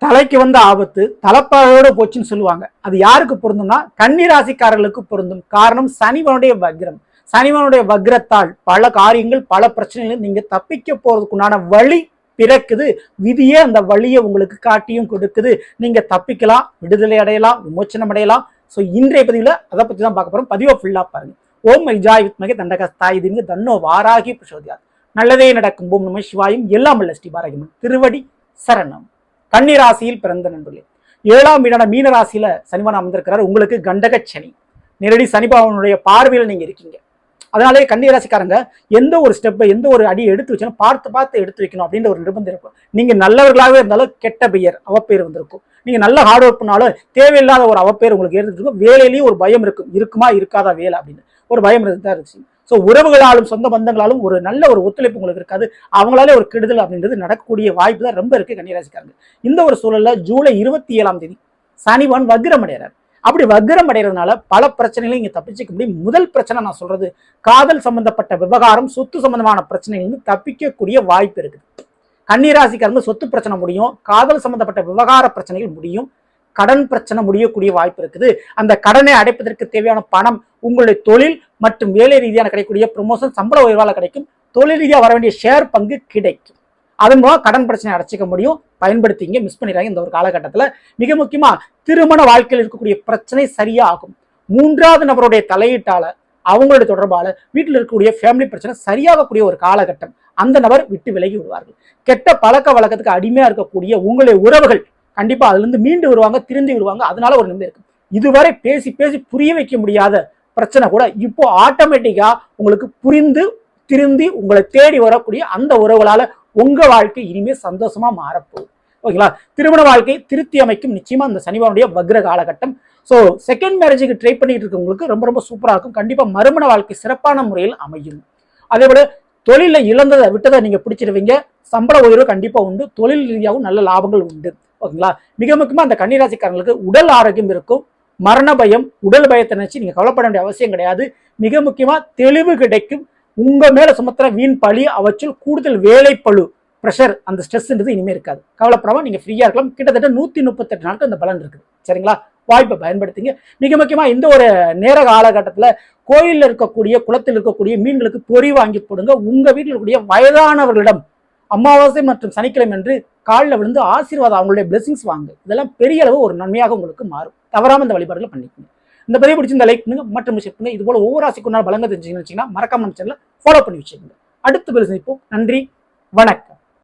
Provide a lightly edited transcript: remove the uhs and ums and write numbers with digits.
தலைக்கு வந்த ஆபத்து தலைப்பாவோட போச்சுன்னு சொல்லுவாங்க. அது யாருக்கு பொருந்தும்னா கன்னி ராசிக்காரர்களுக்கு பொருந்தும். காரணம் சனிவனுடைய வக்ரம். சனிவனுடைய வக்ரத்தால் பல காரியங்கள் பல பிரச்சனைகள் நீங்க தப்பிக்க போறதுக்குண்டான வழி பிறக்குது. விதியே அந்த வழியை உங்களுக்கு காட்டியும் கொடுக்குது. நீங்க தப்பிக்கலாம், விடுதலை அடையலாம், விமோச்சனம் அடையலாம். ஸோ இன்றைய பதிவில் அதை பற்றி தான் பார்க்க போறோம். பதிவை ஃபுல்லா பாருங்க. ஓம் மைஜாய் வித்மகே தண்டகஸ்தாய் தீமகி தன்னோ வாராகி பிரசோதியாத். நல்லதே நடக்கும். ஓம் நம சிவாயும் எல்லாம் வல்ல ஸ்ரீ பாரகிமன் திருவடி சரணம். கன்னி ராசியில் பிறந்த நண்பர்களே, 7ஆம் வீடான மீன ராசியில சனிவான் அமர்ந்திருக்கிறார். உங்களுக்கு கண்டக சனி நேரடி சனிபாவனுடைய பார்வையில் நீங்க இருக்கீங்க. அதனாலே கன்னி ராசிக்காரங்க எந்த ஒரு ஸ்டெப்பை எந்த ஒரு அடி எடுத்து வச்சாலும் பார்த்து பார்த்து எடுத்து வைக்கணும் அப்படின்ற ஒரு நிர்பந்தம் இருக்கும். நீங்க நல்லவர்களாகவே இருந்தாலும் கெட்ட பெயர் அவப்பேர் வந்திருக்கும். நீங்க நல்ல ஹார்ட் ஒர்க் பண்ணாலும் தேவையில்லாத ஒரு அவப்பேர் உங்களுக்கு ஏற்பட்டிருக்கும். வேலையிலேயும் ஒரு பயம் இருக்கும், இருக்குமா இருக்காதா வேலை அப்படின்னு ஒரு பயம் தான் இருந்துச்சு. ஸோ உறவுகளாலும் சொந்த பந்தங்களாலும் ஒரு நல்ல ஒரு ஒத்துழைப்பு உங்களுக்கு இருக்காது. அவங்களாலே ஒரு கெடுதல் அப்படின்றது நடக்கக்கூடிய வாய்ப்பு தான் ரொம்ப இருக்கு கன்னிராசிக்காரங்க. இந்த ஒரு சூழல்ல ஜூலை 27ஆம் தேதி சனிவான் வக்ரம் அடைகிறார். அப்படி வக்ரம் அடைகிறதுனால பல பிரச்சனைகளை இங்க தப்பிச்சுக்க முடியும். முதல் பிரச்சனை நான் சொல்றது, காதல் சம்பந்தப்பட்ட விவகாரம், சொத்து சம்பந்தமான பிரச்சனைகள் தப்பிக்கக்கூடிய வாய்ப்பு இருக்குது. கன்னிராசிக்காரங்க சொத்து பிரச்சனை முடியும், காதல் சம்பந்தப்பட்ட விவகார பிரச்சனைகள் முடியும், கடன் பிரச்சனை முடியக்கூடிய வாய்ப்பு இருக்குது. அந்த கடனை அடைப்பதற்கு தேவையான பணம் உங்களுடைய தொழில் மற்றும் வேலை ரீதியான கிடைக்கக்கூடிய ப்ரமோஷன், சம்பள உயர்வால கிடைக்கும். தொழில் ரீதியாக வர வேண்டிய ஷேர் பங்கு கிடைக்கும். அதன் மூலம் கடன் பிரச்சனை அடைச்சிக்க முடியும். பயன்படுத்திங்க, மிஸ் பண்ணிடுறாங்க இந்த ஒரு காலகட்டத்தில். மிக முக்கியமா திருமண வாழ்க்கையில் இருக்கக்கூடிய பிரச்சனை சரியாகும். 3வது நபருடைய தலையீட்டால, அவங்களுடைய தொடர்பால வீட்டில் இருக்கக்கூடிய ஃபேமிலி பிரச்சனை சரியாகக்கூடிய ஒரு காலகட்டம். அந்த நபர் விட்டு விலகி விடுவார்கள். கெட்ட பழக்க வழக்கத்துக்கு அடிமையா இருக்கக்கூடிய உங்களுடைய உறவுகள் கண்டிப்பா அதுல இருந்து மீண்டு வருவாங்க, திருந்தி வருவாங்க. அதனால ஒரு நிம்மதி இருக்கும். இதுவரை பேசி பேசி புரிய வைக்க முடியாத பிரச்சனை கூட இப்போ ஆட்டோமேட்டிக்கா உங்களுக்கு புரிந்து திருந்தி உங்களை தேடி வரக்கூடிய அந்த உறவுகளால உங்க வாழ்க்கை இனிமே சந்தோஷமா மாறப்போகுது. ஓகேங்களா? திருமண வாழ்க்கை திருத்தி அமைக்கும் நிச்சயமா இந்த சனிவானுடைய வக்ர காலகட்டம். ஸோ செகண்ட் மேரேஜுக்கு ட்ரை பண்ணிட்டு இருக்கவங்களுக்கு ரொம்ப ரொம்ப சூப்பரா இருக்கும். கண்டிப்பா மறுமண வாழ்க்கை சிறப்பான முறையில் அமையும். அதே போல தொழில இழந்ததை விட்டதை நீங்க பிடிச்சிருவீங்க. சம்பள உயர்வு கண்டிப்பா உண்டு. தொழில் ரீதியாகவும் நல்ல லாபங்கள் உண்டு. ஓகேங்களா? மிக முக்கியமா அந்த கன்னிராசிக்காரங்களுக்கு உடல் ஆரோக்கியம் இருக்கும். மரண பயம், உடல் பயத்தை நினைச்சு நீங்க கவலைப்பட வேண்டிய அவசியம் கிடையாது. மிக முக்கியமா தெளிவு கிடைக்கும். உங்க மேல சுமத்துற வீண் பழி, அவற்றில் கூடுதல் வேலை பழு, பிரஷர், அந்த ஸ்ட்ரெஸ்ன்றது இனிமே இருக்காது. கவலைப்படாம நீங்க ஃப்ரீயா இருக்கலாம். கிட்டத்தட்ட 138 நாட்கள் அந்த பலன் இருக்குது. சரிங்களா? வாய்ப்பை பயன்படுத்திங்க. மிக முக்கியமா இந்த ஒரு நேர காலகட்டத்துல கோயிலில் இருக்கக்கூடிய, குளத்தில் இருக்கக்கூடிய மீன்களுக்கு பொறி வாங்கி போடுங்க. உங்க வீட்டில் இருக்கக்கூடிய வயதானவர்களிடம் அமாவாசை மற்றும் சனிக்கிழமை என்று காலில் விழுந்து ஆசீர்வாதம், அவங்களுடைய பிளெஸிங்ஸ் வாங்க. இதெல்லாம் பெரிய அளவு ஒரு நன்மையாக உங்களுக்கு மாறும். தவறாம இந்த வழிபாடுகளை பண்ணிக்கோங்க. இந்த பதிவு பிடிச்சிருந்த லைக் பண்ணுங்க மற்றும் ஷேர் பண்ணுங்க. இது போல ஒவ்வொரு ராசிக்கு நாள் பலங்க தெரிஞ்சுக்கணும்னு வச்சீங்கன்னா மறக்காம சேனலை ஃபாலோ பண்ணி வச்சுக்கோங்க. அடுத்த பதிவு சந்திப்போம். நன்றி, வணக்கம்.